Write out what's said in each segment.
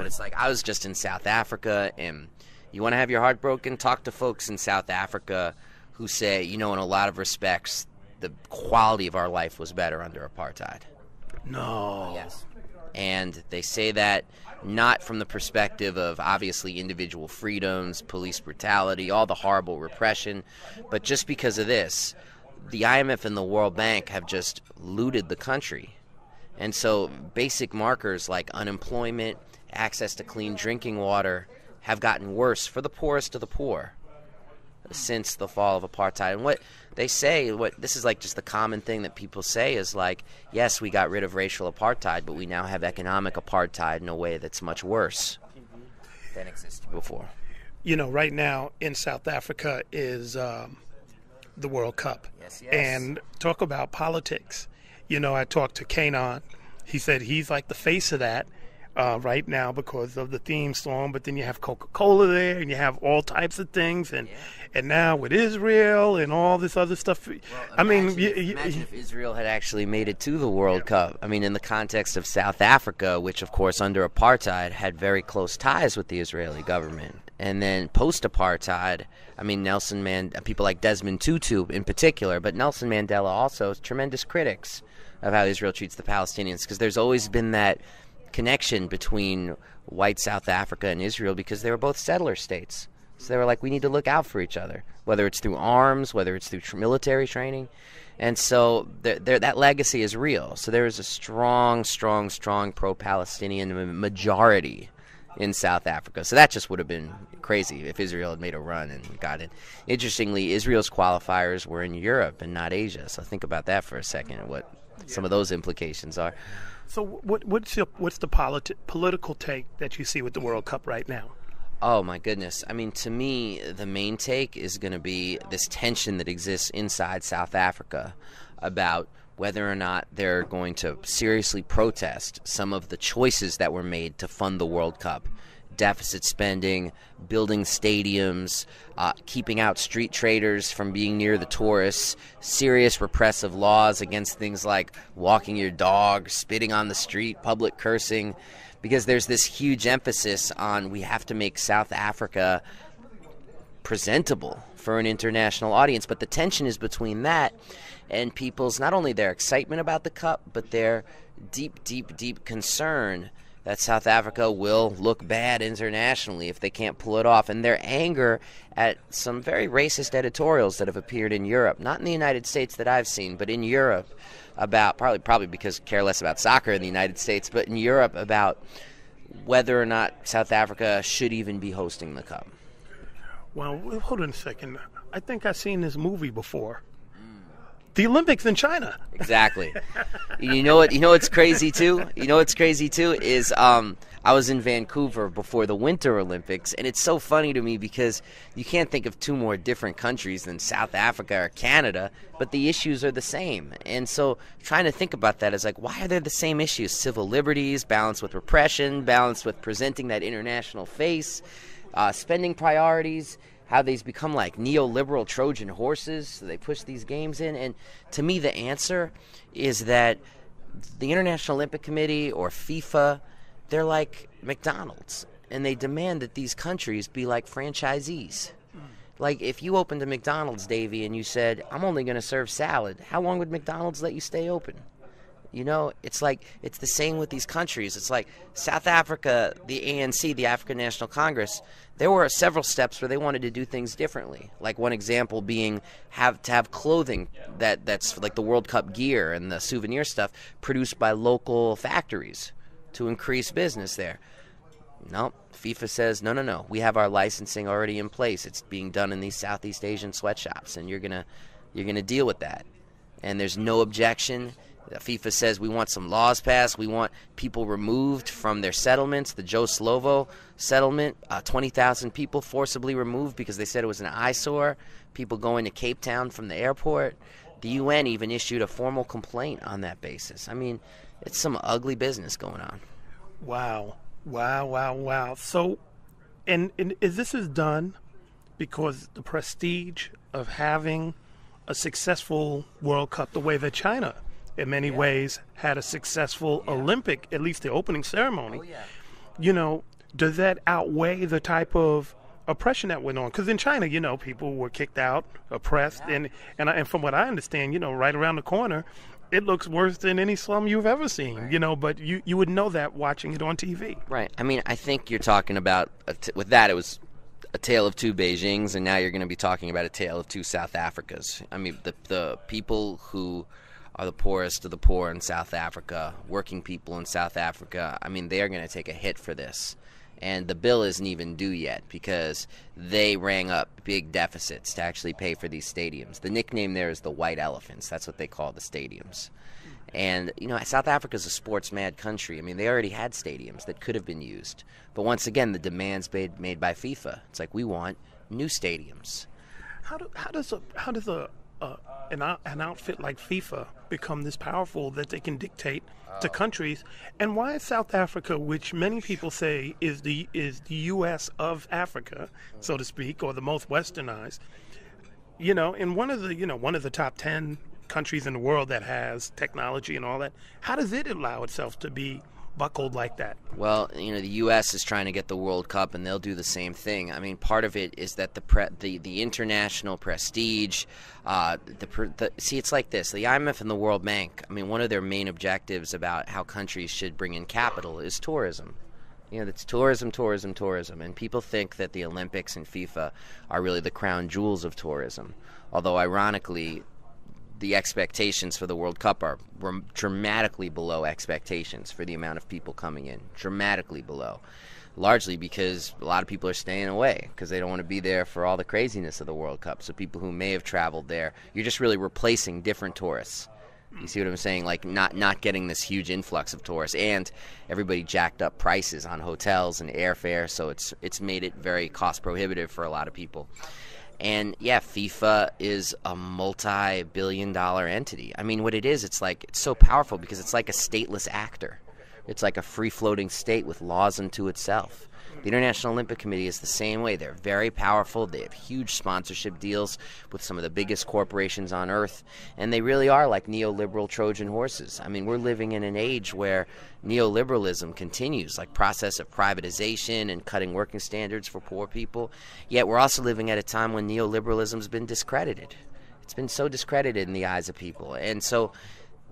But it's like I was just in South Africa, and you want to have your heart broken? Talk to folks in South Africa who say, in a lot of respects, the quality of our life was better under apartheid. No. Yes. And they say that not from the perspective of obviously individual freedoms, police brutality, all the horrible repression, but just because of this, the IMF and the World Bank have just looted the country. And so basic markers like unemployment, access to clean drinking water have gotten worse for the poorest of the poor since the fall of apartheid. And what they say, this is like just the common thing that people say is like, yes, we got rid of racial apartheid, but we now have economic apartheid in a way that's much worse than existed before. Right now in South Africa is the World Cup. Yes. And talk about politics. I talked to Kanan. He said he's like the face of that right now because of the theme song, but then you have Coca-Cola there, and you have all types of things, and now with Israel and all this other stuff. Well, imagine if Israel had actually made it to the World Cup. I mean, in the context of South Africa, which, of course, under apartheid had very close ties with the Israeli government. And then post-apartheid, I mean, people like Desmond Tutu in particular, but Nelson Mandela also, tremendous critics of how Israel treats the Palestinians, because there's always been that connection between white South Africa and Israel because they were both settler states. So they were like, we need to look out for each other, whether it's through arms, whether it's through military training. And so that legacy is real. So there is a strong pro-Palestinian majority in South Africa. So that just would have been crazy if Israel had made a run and got it. Interestingly, Israel's qualifiers were in Europe and not Asia. So think about that for a second, what some of those implications are. So what's the political take that you see with the World Cup right now? Oh, my goodness. I mean, to me, the main take is going to be this tension that exists inside South Africa about whether or not they're going to seriously protest some of the choices that were made to fund the World Cup. Deficit spending, building stadiums, keeping out street traders from being near the tourists, serious repressive laws against things like walking your dog, spitting on the street, public cursing, because there's this huge emphasis on we have to make South Africa presentable for an international audience. But the tension is between that and people's, not only their excitement about the Cup, but their deep concern that South Africa will look bad internationally if they can't pull it off, and their anger at some very racist editorials that have appeared in Europe, not in the United States that I've seen, but in Europe, about probably because care less about soccer in the United States, but in Europe about whether or not South Africa should even be hosting the Cup. Well, hold on a second. I think I've seen this movie before. The Olympics in China. Exactly. You know what's crazy too? Is I was in Vancouver before the Winter Olympics, and it's so funny to me because you can't think of two more different countries than South Africa or Canada, but the issues are the same. And so trying to think about that is like, why are there the same issues? Civil liberties, balance with repression, balance with presenting that international face, spending priorities, how they've become like neoliberal Trojan horses, so they push these games in. And to me, the answer is that the International Olympic Committee or FIFA, they're like McDonald's, and they demand that these countries be like franchisees. Like, if you opened a McDonald's, Davey, and you said, I'm only going to serve salad, how long would McDonald's let you stay open? It's like, it's the same with these countries. It's like South Africa, the ANC, the African National Congress, there were several steps where they wanted to do things differently. Like one example being have clothing that's like the World Cup gear and the souvenir stuff produced by local factories to increase business there. No, FIFA says, no, we have our licensing already in place. It's being done in these Southeast Asian sweatshops, and you're gonna deal with that. And there's no objection. FIFA says we want some laws passed. We want people removed from their settlements. The Joe Slovo settlement, 20,000 people forcibly removed because they said it was an eyesore. People going to Cape Town from the airport. The UN even issued a formal complaint on that basis. I mean, it's some ugly business going on. Wow. So, and this is done because the prestige of having a successful World Cup, the way that China in many ways had a successful Olympic, at least the opening ceremony. Does that outweigh the type of oppression that went on? Because in China, people were kicked out, oppressed, and from what I understand, right around the corner, it looks worse than any slum you've ever seen. But you would know that watching it on TV. Right. I mean, I think you're talking about with that it was a tale of two Beijings, and now you're going to be talking about a tale of two South Africas. I mean, the people who are the poorest of the poor in South Africa, working people in South Africa, I mean, they are going to take a hit for this. And the bill isn't even due yet because they rang up big deficits to actually pay for these stadiums. The nickname there is the White Elephants. That's what they call the stadiums. And, South Africa's a sports-mad country. I mean, they already had stadiums that could have been used. But once again, the demands made by FIFA. It's like, we want new stadiums. How does an outfit like FIFA become this powerful that they can dictate to countries? And why is South Africa, which many people say is the U.S. of Africa, so to speak, or the most westernized, in one of the top 10 countries in the world that has technology and all that, how does it allow itself to be buckled like that? Well, the U.S. is trying to get the World Cup, and they'll do the same thing. I mean, part of it is that the international prestige. See, it's like this: the IMF and the World Bank. I mean, one of their main objectives about how countries should bring in capital is tourism. It's tourism, and people think that the Olympics and FIFA are really the crown jewels of tourism. Although, ironically, the expectations for the World Cup were dramatically below expectations for the amount of people coming in, dramatically below, largely because a lot of people are staying away because they don't want to be there for all the craziness of the World Cup. So people who may have traveled there, you're just really replacing different tourists. You see what I'm saying? Like not getting this huge influx of tourists, and everybody jacked up prices on hotels and airfare, so it's made it very cost prohibitive for a lot of people. And yeah, FIFA is a multi-billion-dollar entity. I mean, what it is, it's so powerful because it's like a stateless actor. It's like a free-floating state with laws unto itself. The International Olympic Committee is the same way. They're very powerful. They have huge sponsorship deals with some of the biggest corporations on earth, and they really are like neoliberal Trojan horses. I mean, we're living in an age where neoliberalism continues, like process of privatization and cutting working standards for poor people. Yet we're also living at a time when neoliberalism's been discredited. It's been so discredited in the eyes of people. And so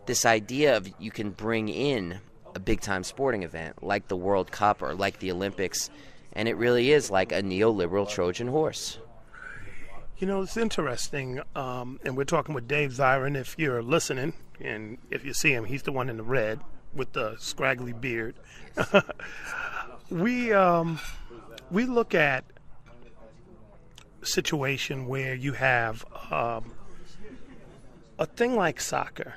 this idea of you can bring in a big-time sporting event like the World Cup or like the Olympics, and it really is like a neoliberal Trojan horse. It's interesting, and we're talking with Dave Zirin. If you're listening, and if you see him, he's the one in the red with the scraggly beard. We look at a situation where you have a thing like soccer,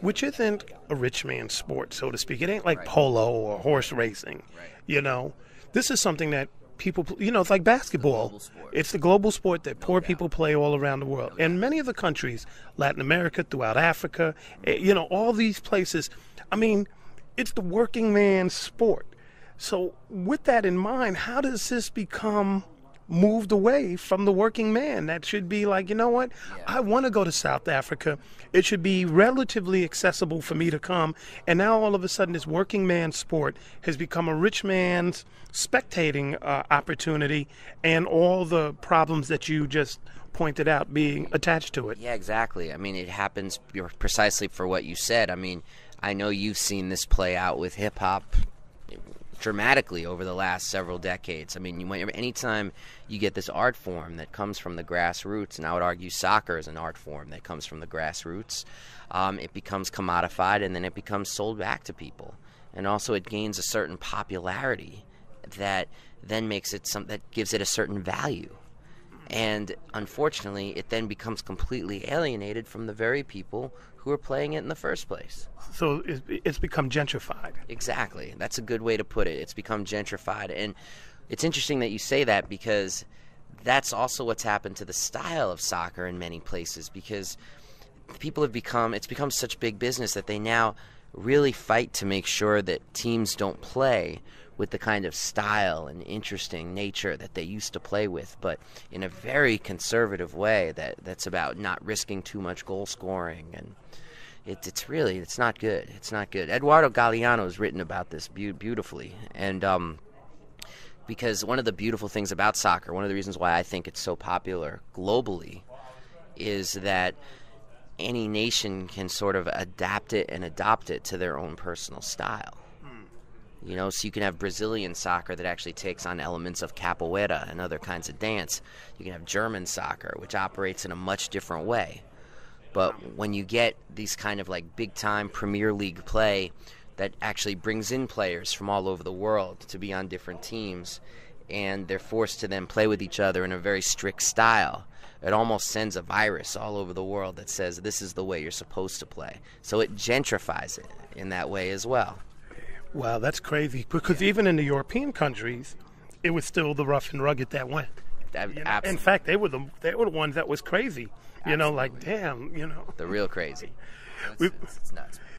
which isn't a rich man's sport, so to speak. It ain't like polo or horse racing. This is something that people, it's like basketball. It's the global sport that poor people play all around the world. And many of the countries, Latin America, throughout Africa, all these places, I mean, it's the working man's sport. So with that in mind, how does this become moved away from the working man? That should be like, I want to go to South Africa. It should be relatively accessible for me to come. And now all of a sudden this working man sport has become a rich man's spectating opportunity, and all the problems that you just pointed out being attached to it. Yeah, exactly. I mean, it happens precisely for what you said. I mean, I know you've seen this play out with hip-hop dramatically over the last several decades. I mean, anytime you get this art form that comes from the grassroots, and I would argue soccer is an art form that comes from the grassroots, it becomes commodified, and then it becomes sold back to people. And also it gains a certain popularity that then makes it that gives it a certain value. And unfortunately, it then becomes completely alienated from the very people who are playing it in the first place. So it's become gentrified. Exactly. That's a good way to put it. It's become gentrified. And it's interesting that you say that, because that's also what's happened to the style of soccer in many places, because people have it's become such big business that they now really fight to make sure that teams don't play with the kind of style and interesting nature that they used to play with, but in a very conservative way that's about not risking too much goal scoring. And it's not good. It's not good. Eduardo Galeano has written about this beautifully, and because one of the beautiful things about soccer, one of the reasons why I think it's so popular globally, is that any nation can sort of adapt it and adopt it to their own personal style. You know, so you can have Brazilian soccer that actually takes on elements of capoeira and other kinds of dance. You can have German soccer, which operates in a much different way. But when you get these kind of like big-time Premier League play that actually brings in players from all over the world to be on different teams, and they're forced to then play with each other in a very strict style, it almost sends a virus all over the world that says this is the way you're supposed to play. So it gentrifies it in that way as well. Wow, that's crazy. Because even in the European countries, it was still the rough and rugged that went. Absolutely. In fact, they were the ones that was crazy. You know, like, damn, the real crazy. We- It's nuts.